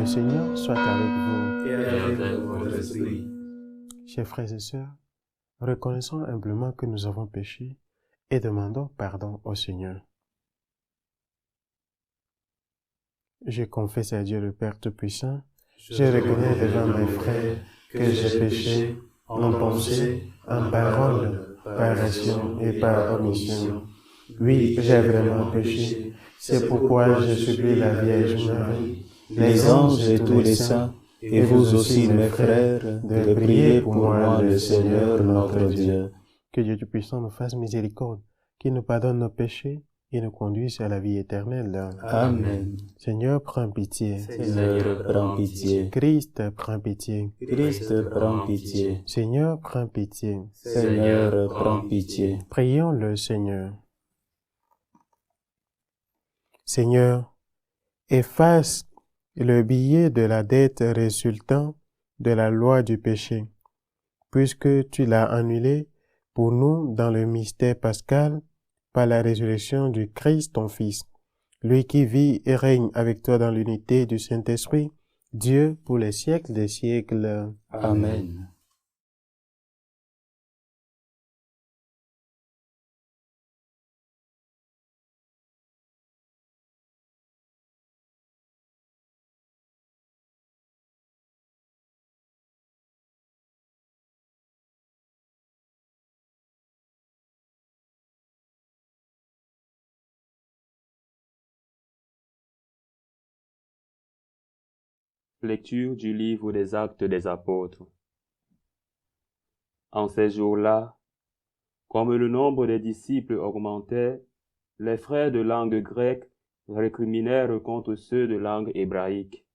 Seigneur soit avec vous. Et avec votre esprit. Chers frères et sœurs, reconnaissons humblement que nous avons péché et demandons pardon au Seigneur. Je confesse à Dieu le Père Tout-Puissant, je reconnais devant mes frères que j'ai péché en pensée, en parole, par action et par omission. Oui, j'ai vraiment péché. C'est pourquoi je supplie la Vierge Marie, les anges et tous les saints, et vous aussi mes frères, de prier pour moi le Seigneur notre Dieu. Que Dieu Tout-Puissant nous fasse miséricorde, qu'il nous pardonne nos péchés et nous conduise à la vie éternelle. Amen. Seigneur, prends pitié. Seigneur, prends pitié. Christ, prends pitié. Christ, prends pitié. Seigneur, prends pitié. Seigneur, prends pitié. Prions le Seigneur. Seigneur, efface le billet de la dette résultant de la loi du péché, puisque tu l'as annulé pour nous dans le mystère pascal par la résurrection du Christ ton Fils, lui qui vit et règne avec toi dans l'unité du Saint-Esprit, Dieu pour les siècles des siècles. Amen. Lecture du livre des Actes des Apôtres. En ces jours-là, comme le nombre des disciples augmentait, les frères de langue grecque récriminèrent contre ceux de langue hébraïque,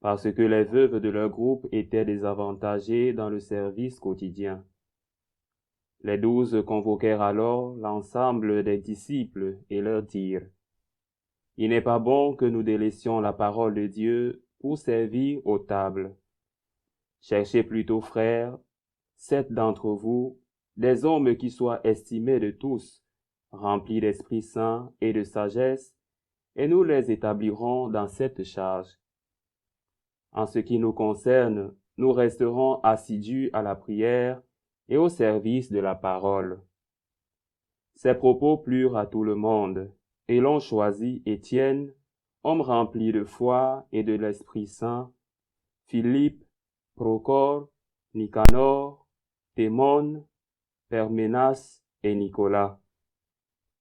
parce que les veuves de leur groupe étaient désavantagées dans le service quotidien. Les 12 convoquèrent alors l'ensemble des disciples et leur dirent: Il n'est pas bon que nous délaissions la parole de Dieu pour servir aux tables. Cherchez plutôt, frères, 7 d'entre vous, des hommes qui soient estimés de tous, remplis d'Esprit Saint et de sagesse, et nous les établirons dans cette charge. En ce qui nous concerne, nous resterons assidus à la prière et au service de la parole. Ces propos plurent à tout le monde, et l'on choisit Étienne, homme rempli de foi et de l'Esprit Saint, Philippe, Procor, Nicanor, Témon, Perménas et Nicolas,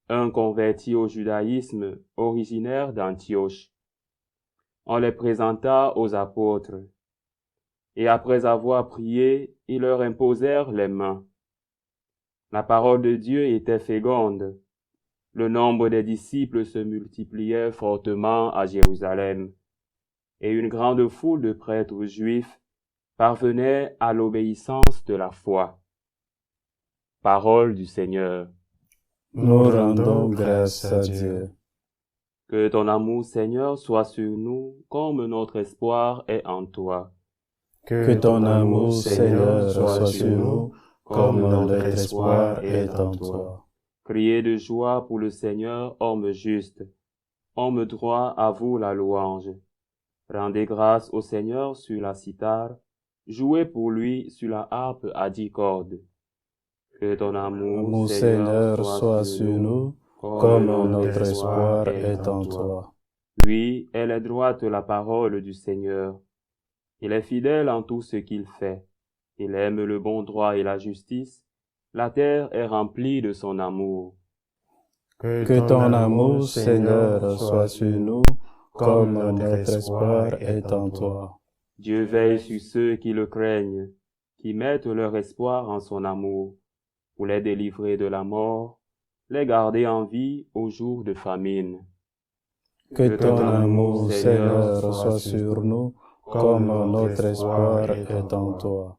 un converti au judaïsme originaire d'Antioche. On les présenta aux apôtres, et après avoir prié, ils leur imposèrent les mains. La parole de Dieu était féconde. Le nombre des disciples se multipliait fortement à Jérusalem, et une grande foule de prêtres juifs parvenait à l'obéissance de la foi. Parole du Seigneur. Nous rendons grâce à Dieu. Que ton amour, Seigneur, soit sur nous comme notre espoir est en toi. Que ton amour, Seigneur, soit sur nous comme notre espoir est en toi. Criez de joie pour le Seigneur, homme juste. Homme droit, à vous la louange. Rendez grâce au Seigneur sur la cithare. Jouez pour lui sur la harpe à 10 cordes. Que ton amour, Seigneur, soit sur nous comme notre espoir est en toi. Lui, elle est droite la parole du Seigneur. Il est fidèle en tout ce qu'il fait. Il aime le bon droit et la justice. La terre est remplie de son amour. Que ton amour, Seigneur, soit sur nous comme notre espoir est en toi. Dieu veille sur ceux qui le craignent, qui mettent leur espoir en son amour, pour les délivrer de la mort, les garder en vie au jour de famine. Que ton amour, Seigneur, soit sur nous comme notre espoir est en toi.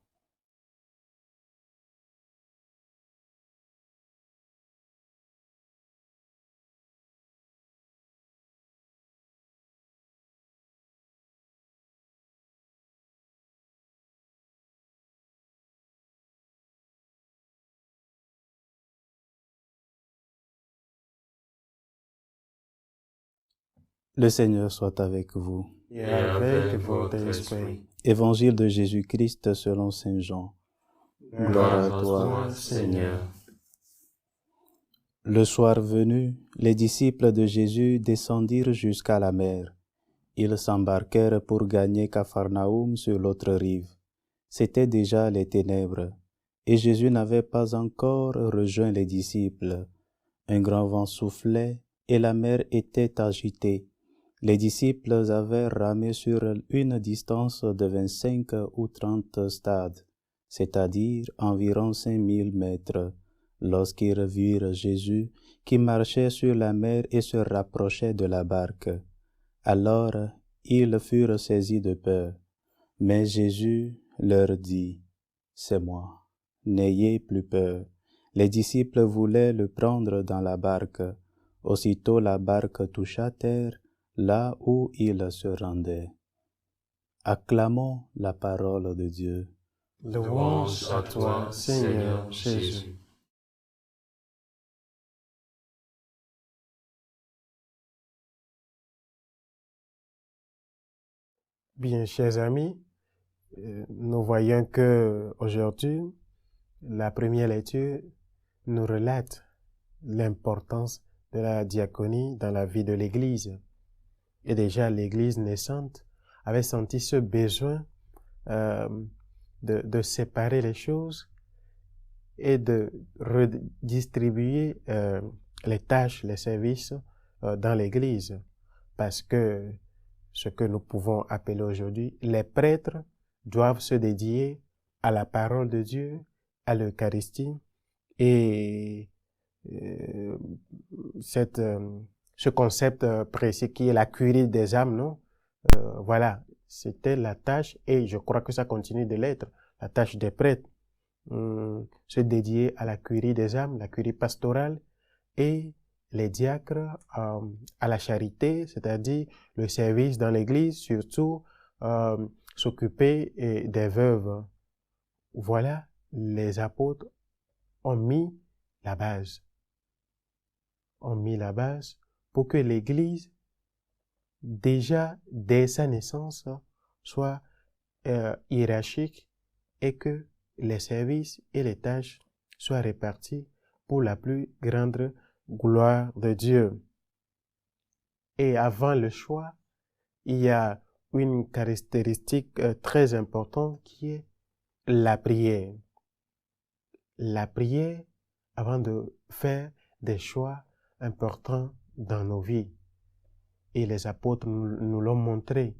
Le Seigneur soit avec vous. et avec votre esprit. Évangile de Jésus-Christ selon saint Jean. Gloire à toi, Seigneur. Le soir venu, les disciples de Jésus descendirent jusqu'à la mer. Ils s'embarquèrent pour gagner Capharnaüm sur l'autre rive. C'étaient déjà les ténèbres, et Jésus n'avait pas encore rejoint les disciples. Un grand vent soufflait, et la mer était agitée. Les disciples avaient ramé sur une distance de 25 ou 30 stades, c'est-à-dire environ 5000 mètres, lorsqu'ils virent Jésus qui marchait sur la mer et se rapprochait de la barque. Alors ils furent saisis de peur. Mais Jésus leur dit, « C'est moi, n'ayez plus peur. » Les disciples voulaient le prendre dans la barque. Aussitôt la barque toucha terre, là où il se rendait. Acclamons la parole de Dieu. Louange à toi, Seigneur Jésus. Bien, chers amis, nous voyons que aujourd'hui, la première lecture nous relate l'importance de la diaconie dans la vie de l'Église. Et déjà, l'Église naissante avait senti ce besoin de séparer les choses et de redistribuer les tâches, les services dans l'Église. Parce que ce que nous pouvons appeler aujourd'hui, les prêtres doivent se dédier à la parole de Dieu, à l'Eucharistie, et ce concept précis qui est la curie des âmes, non? Voilà, c'était la tâche, et je crois que ça continue de l'être, la tâche des prêtres, se dédier à la curie des âmes, la curie pastorale, et les diacres à la charité, c'est-à-dire le service dans l'Église, surtout s'occuper des veuves. Voilà, les apôtres ont mis la base. Ont mis la base pour que l'Église, déjà dès sa naissance, soit hiérarchique et que les services et les tâches soient répartis pour la plus grande gloire de Dieu. Et avant le choix, il y a une caractéristique très importante qui est la prière. La prière avant de faire des choix importants dans nos vies. Et les apôtres nous l'ont montré.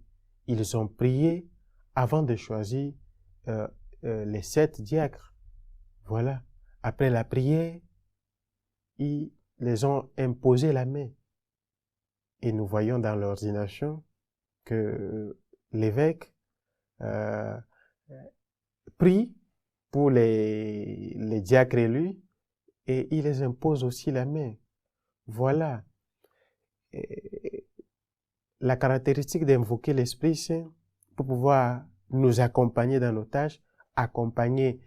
Ils ont prié avant de choisir les 7 diacres. Voilà. Après la prière, ils les ont imposé la main. Et nous voyons dans l'ordination que l'évêque prie pour les diacres élus et il les impose aussi la main. Voilà. Et la caractéristique d'invoquer l'Esprit Saint pour pouvoir nous accompagner dans nos tâches, accompagner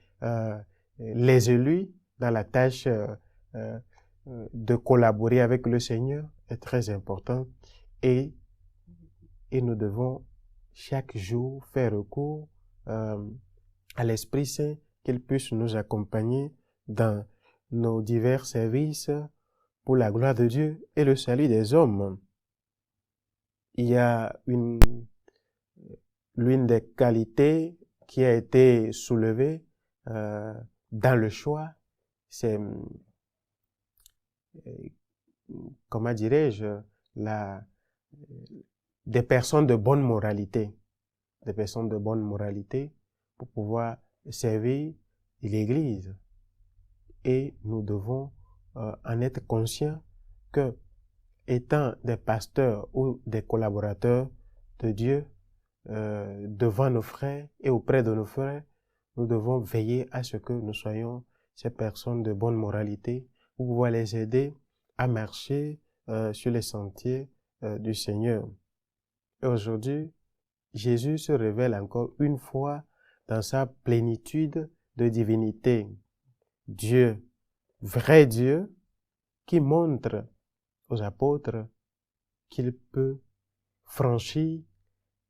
les élus dans la tâche de collaborer avec le Seigneur est très important et nous devons chaque jour faire recours à l'Esprit Saint qu'il puisse nous accompagner dans nos divers services pour la gloire de Dieu et le salut des hommes. Il y a l'une des qualités qui a été soulevée dans le choix, c'est comment dirais-je, des personnes de bonne moralité, pour pouvoir servir l'Église. Et nous devons en être conscients que, étant des pasteurs ou des collaborateurs de Dieu, devant nos frères et auprès de nos frères, nous devons veiller à ce que nous soyons ces personnes de bonne moralité pour pouvoir les aider à marcher sur les sentiers du Seigneur. Et aujourd'hui, Jésus se révèle encore une fois dans sa plénitude de divinité. Dieu, vrai Dieu, qui montre aux apôtres qu'il peut franchi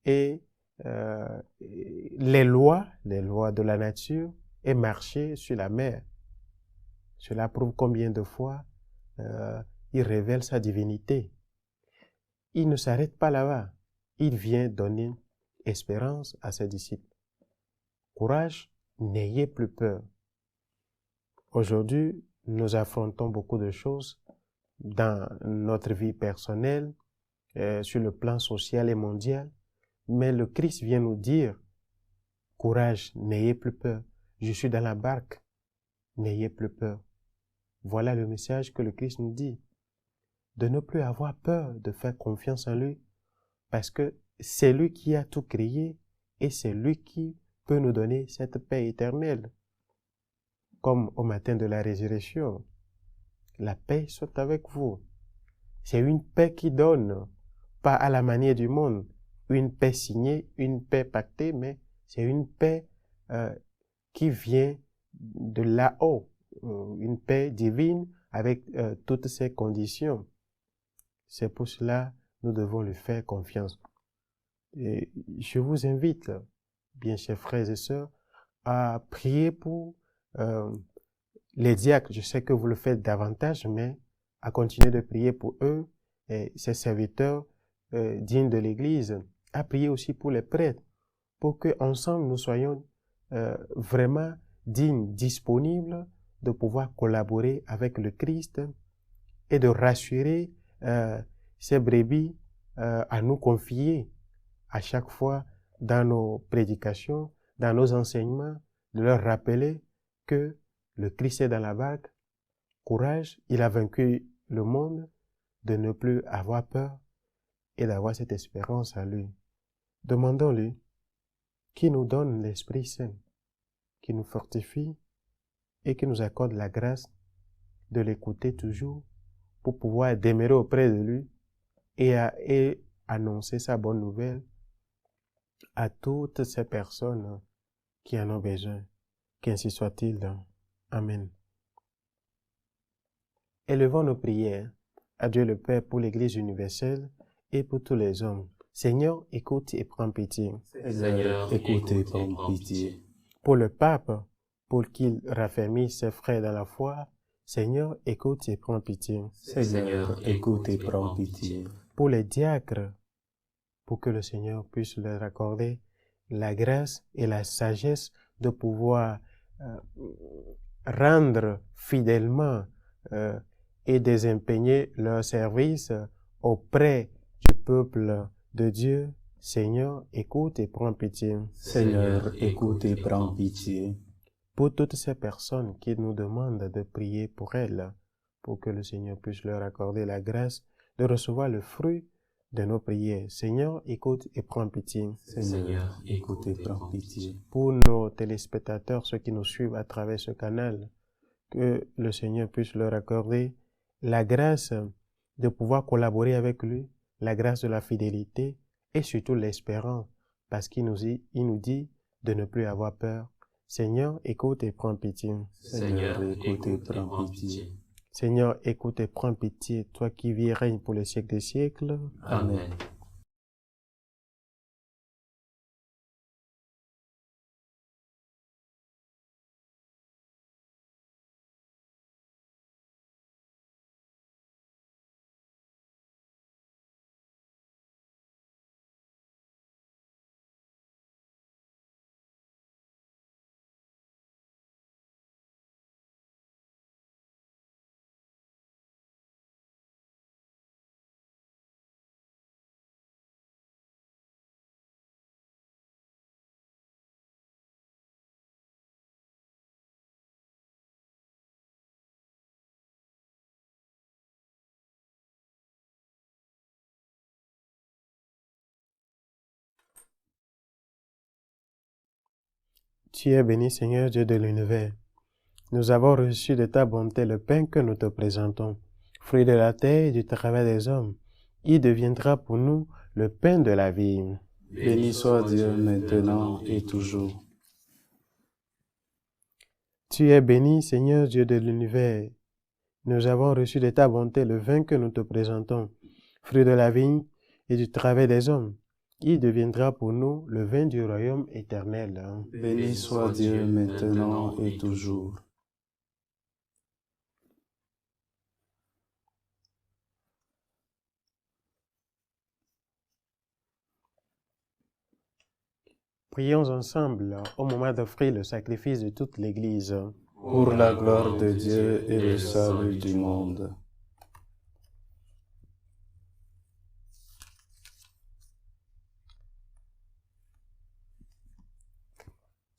et les lois de la nature et marcher sur la mer. Cela prouve combien de fois il révèle sa divinité. Il ne s'arrête pas là-bas. Il vient donner espérance à ses disciples. Courage, n'ayez plus peur. Aujourd'hui, nous affrontons beaucoup de choses dans notre vie personnelle, sur le plan social et mondial, mais le Christ vient nous dire, courage, n'ayez plus peur. Je suis dans la barque, n'ayez plus peur. Voilà le message que le Christ nous dit, de ne plus avoir peur, de faire confiance en lui, parce que c'est lui qui a tout créé et c'est lui qui peut nous donner cette paix éternelle. Comme au matin de la résurrection, la paix soit avec vous. C'est une paix qui donne, pas à la manière du monde, une paix signée, une paix pactée, mais c'est une paix qui vient de là-haut, une paix divine avec toutes ses conditions. C'est pour cela que nous devons lui faire confiance. Et je vous invite, bien chers frères et sœurs, à prier pour les diacres. Je sais que vous le faites davantage, mais à continuer de prier pour eux et ces serviteurs dignes de l'Église, à prier aussi pour les prêtres, pour que ensemble nous soyons vraiment dignes, disponibles de pouvoir collaborer avec le Christ et de rassurer ces brebis à nous confier à chaque fois dans nos prédications, dans nos enseignements, de leur rappeler que le Christ est dans la barque, courage, il a vaincu le monde, de ne plus avoir peur et d'avoir cette espérance à lui. Demandons-lui qui nous donne l'Esprit Saint, qui nous fortifie et qui nous accorde la grâce de l'écouter toujours pour pouvoir demeurer auprès de lui et annoncer sa bonne nouvelle à toutes ces personnes qui en ont besoin. Qu'ainsi soit-il. Amen. Élevons nos prières à Dieu le Père pour l'Église universelle et pour tous les hommes. Seigneur, écoute et prends pitié. Seigneur, écoute et prends pitié. Pour le pape, pour qu'il raffermisse ses frères dans la foi, Seigneur, écoute et prends pitié. Seigneur, écoute et prends pitié. Pour les diacres, pour que le Seigneur puisse leur accorder la grâce et la sagesse de pouvoir rendre fidèlement et désempeigner leur service auprès du peuple de Dieu. Seigneur, écoute et prends pitié. Seigneur, écoute et prends pitié. Pour toutes ces personnes qui nous demandent de prier pour elles, pour que le Seigneur puisse leur accorder la grâce de recevoir le fruit de nos prières. Seigneur, écoute et prends pitié. Seigneur, écoute et prends pitié. Pour nos téléspectateurs, ceux qui nous suivent à travers ce canal, que le Seigneur puisse leur accorder la grâce de pouvoir collaborer avec lui, la grâce de la fidélité et surtout l'espérance, parce qu'il nous dit de ne plus avoir peur. Seigneur, écoute et prends pitié. Seigneur, écoute et prends pitié. Seigneur, écoute et prends pitié, toi qui vis et règnes pour les siècles des siècles. Amen. Tu es béni, Seigneur Dieu de l'univers. Nous avons reçu de ta bonté le pain que nous te présentons, fruit de la terre et du travail des hommes. Il deviendra pour nous le pain de la vie. Béni soit Dieu maintenant et toujours. Tu es béni, Seigneur Dieu de l'univers. Nous avons reçu de ta bonté le vin que nous te présentons, fruit de la vigne et du travail des hommes. Il deviendra pour nous le vin du royaume éternel. Béni soit Dieu maintenant et toujours. Prions ensemble au moment d'offrir le sacrifice de toute l'Église. Pour la gloire de Dieu et le salut du monde.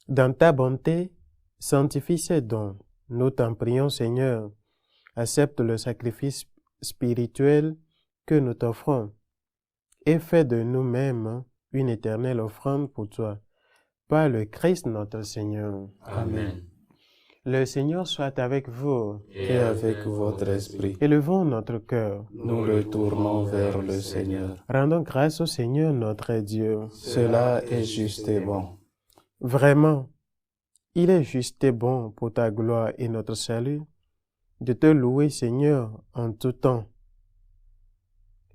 Dans ta bonté, sanctifie ces dons. Nous t'en prions, Seigneur. Accepte le sacrifice spirituel que nous t'offrons et fais de nous-mêmes une éternelle offrande pour toi. Par le Christ notre Seigneur. Amen. Le Seigneur soit avec vous. Et avec votre esprit, Élevons notre cœur. nous le tournons vers le Seigneur. Rendons grâce au Seigneur notre Dieu. Cela est juste et bon. Vraiment, il est juste et bon pour ta gloire et notre salut de te louer, Seigneur, en tout temps,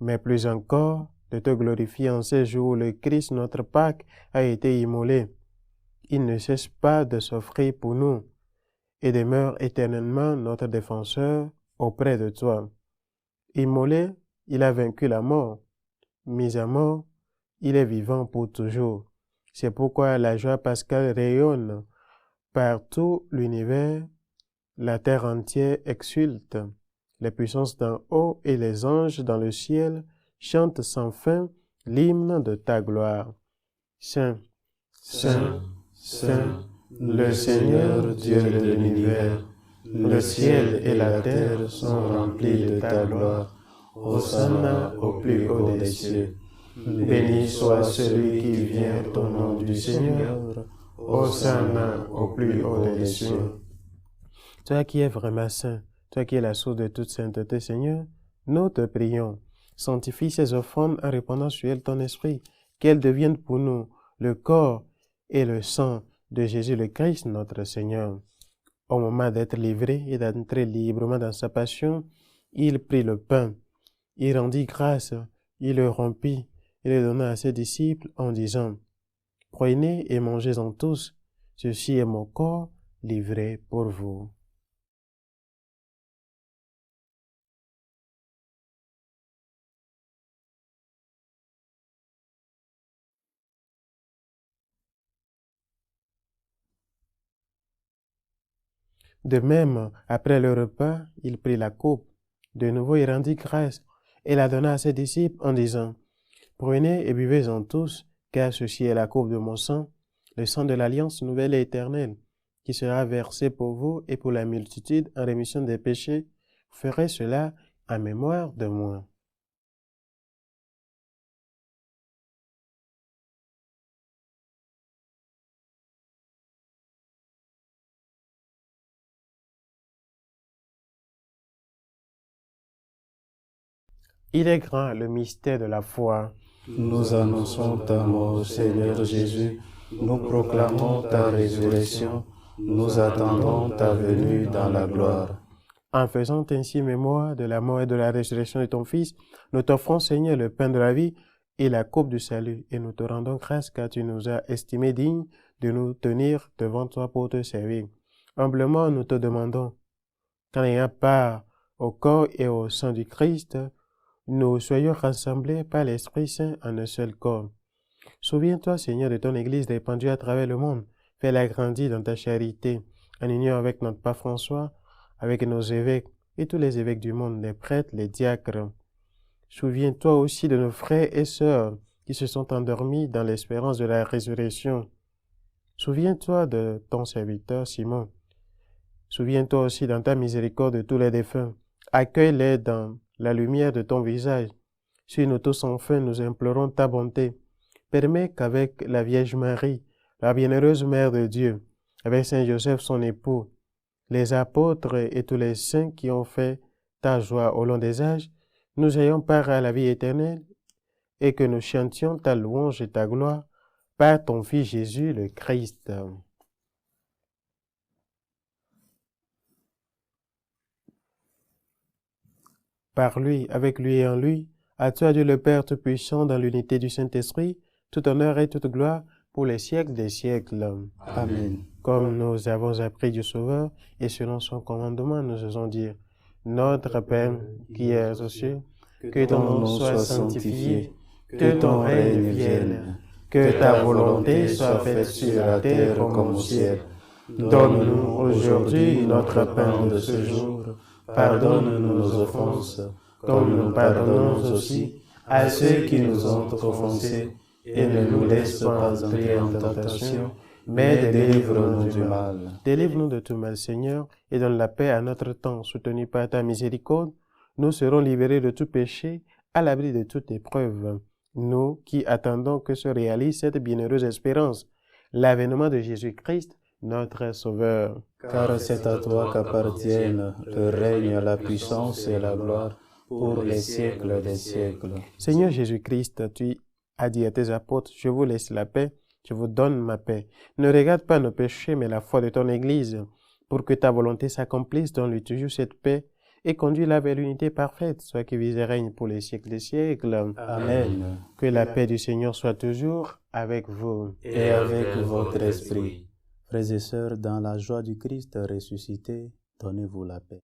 mais plus encore de te glorifier en ces jours où le Christ, notre Pâque, a été immolé. Il ne cesse pas de s'offrir pour nous et demeure éternellement notre défenseur auprès de toi. Immolé, il a vaincu la mort. Mis à mort, il est vivant pour toujours. C'est pourquoi la joie pascale rayonne par tout l'univers. La terre entière exulte. Les puissances d'en haut et les anges dans le ciel chantent sans fin l'hymne de ta gloire. Saint, Saint, Saint, le Seigneur Dieu de l'univers, le ciel et la terre sont remplis de ta gloire. Hosanna au plus haut des cieux. Béni soit celui qui vient au nom du Seigneur. Hosanna au plus haut des cieux. toi qui es vraiment saint, toi qui es la source de toute sainteté, Seigneur, nous te prions. Sanctifie ces offrandes en répandant sur elles ton esprit, qu'elles deviennent pour nous le corps et le sang de Jésus le Christ, notre Seigneur. Au moment d'être livré et d'entrer librement dans sa passion, il prit le pain, il rendit grâce, il le rompit et le donna à ses disciples en disant, « Prenez et mangez-en tous, ceci est mon corps livré pour vous. » De même, après le repas, il prit la coupe. De nouveau, il rendit grâce et la donna à ses disciples en disant, « Prenez et buvez-en tous, car ceci est la coupe de mon sang, le sang de l'alliance nouvelle et éternelle, qui sera versé pour vous et pour la multitude en rémission des péchés. Vous ferez cela en mémoire de moi. » Il est grand le mystère de la foi. Nous annonçons ta mort, Seigneur Jésus. Nous proclamons ta résurrection. Nous attendons ta venue dans la gloire. En faisant ainsi mémoire de la mort et de la résurrection de ton Fils, nous t'offrons, Seigneur, le pain de la vie et la coupe du salut, et nous te rendons grâce car tu nous as estimés dignes de nous tenir devant toi pour te servir. Humblement, nous te demandons, qu'en ayant part au corps et au sang du Christ, nous soyons rassemblés par l'Esprit Saint en un seul corps. Souviens-toi, Seigneur, de ton Église répandue à travers le monde. Fais-la grandir dans ta charité, en union avec notre Pape François, avec nos évêques et tous les évêques du monde, les prêtres, les diacres. Souviens-toi aussi de nos frères et sœurs qui se sont endormis dans l'espérance de la résurrection. Souviens-toi de ton serviteur Simon. Souviens-toi aussi dans ta miséricorde de tous les défunts. Accueille-les dans la lumière de ton visage. Si nous tous enfin nous implorons ta bonté, permets qu'avec la Vierge Marie, la bienheureuse Mère de Dieu, avec Saint Joseph son époux, les apôtres et tous les saints qui ont fait ta joie au long des âges, nous ayons part à la vie éternelle et que nous chantions ta louange et ta gloire par ton Fils Jésus le Christ. Par lui, avec lui et en lui, À toi, Dieu le Père Tout-Puissant, dans l'unité du Saint-Esprit, tout honneur et toute gloire pour les siècles des siècles. Amen. Comme nous avons appris du Sauveur, et selon son commandement, nous osons dire, Notre Père, qui es aux cieux, que ton nom soit sanctifié, que ton règne vienne, que ta volonté soit faite sur la terre comme au ciel. Donne-nous aujourd'hui notre pain de ce jour. Pardonne-nous nos offenses, comme nous pardonnons aussi à ceux qui nous ont offensés, et ne nous laisse pas entrer en tentation, mais délivre-nous du mal. Délivre-nous de tout mal, Seigneur, et donne la paix à notre temps. Soutenus par ta miséricorde, nous serons libérés de tout péché, à l'abri de toute épreuve. Nous qui attendons que se réalise cette bienheureuse espérance, l'avènement de Jésus-Christ, notre Sauveur. Car c'est à toi qu'appartiennent le règne, la puissance et la gloire pour les siècles des siècles. Seigneur Jésus-Christ, tu as dit à tes apôtres, je vous laisse la paix, je vous donne ma paix. Ne regarde pas nos péchés, mais la foi de ton Église, pour que ta volonté s'accomplisse, donne-lui toujours cette paix et conduis-la vers l'unité parfaite, soit qui vise et règne pour les siècles des siècles. Amen. Que la paix du Seigneur soit toujours avec vous. Et avec votre esprit. Frères et sœurs, dans la joie du Christ ressuscité, donnez-vous la paix.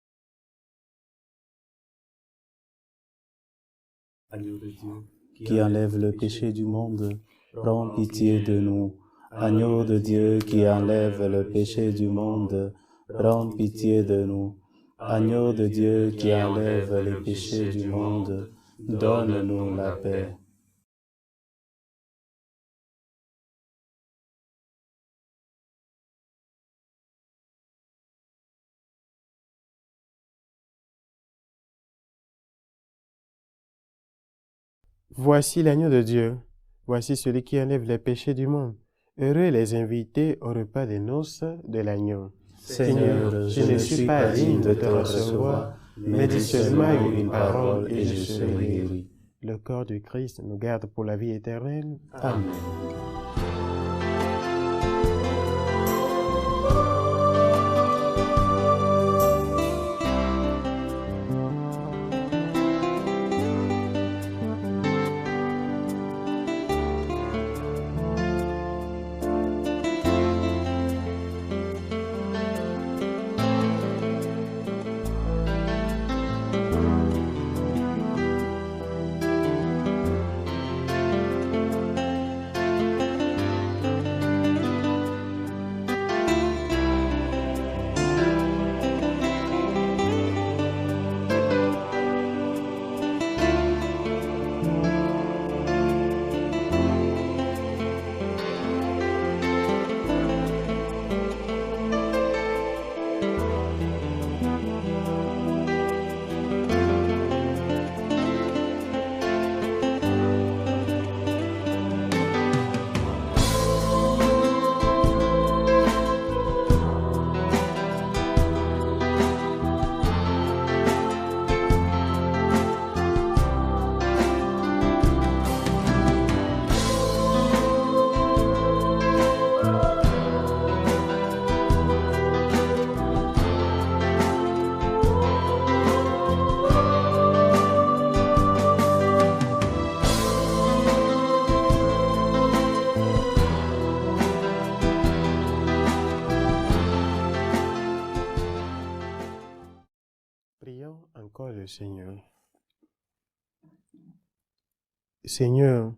Agneau de Dieu, Qui enlève le péché du monde, prends pitié de nous. Agneau de Dieu qui enlève le péché du monde, prends pitié de nous. Agneau de Dieu qui enlève les péchés du monde, donne-nous la paix. Voici l'agneau de Dieu, voici celui qui enlève les péchés du monde. Heureux les invités au repas des noces de l'agneau. Seigneur, je ne suis pas digne de te recevoir, mais dis seulement une parole et je serai guéri. Le corps du Christ nous garde pour la vie éternelle. Amen. Prions encore le Seigneur. Seigneur,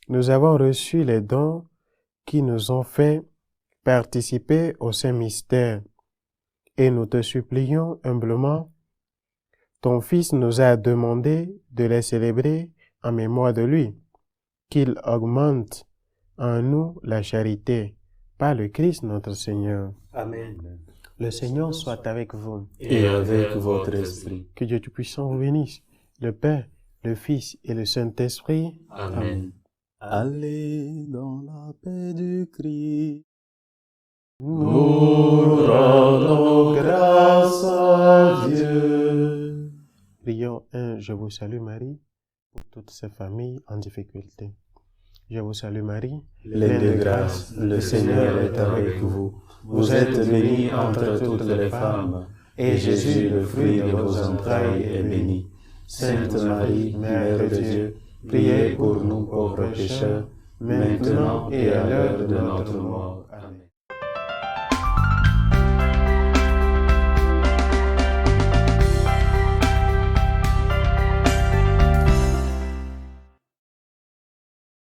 nous avons reçu les dons qui nous ont fait participer au Saint-Mystère et nous te supplions humblement. Ton Fils nous a demandé de les célébrer en mémoire de lui, qu'il augmente en nous la charité, par le Christ notre Seigneur. Amen. Le Seigneur soit avec vous. Et avec votre esprit. Que Dieu Tout-Puissant vous bénisse, le Père, le Fils et le Saint-Esprit. Amen. Allez dans la paix du Christ. Nous rendons grâce à Dieu. Prions un Je vous salue Marie pour toutes ces familles en difficulté. Je vous salue Marie, pleine de grâce, le Seigneur est avec vous. Vous êtes bénie entre toutes les femmes, et Jésus, le fruit de vos entrailles, est béni. Sainte Marie, Mère de Dieu, priez pour nous pauvres pécheurs, maintenant et à l'heure de notre mort. Amen.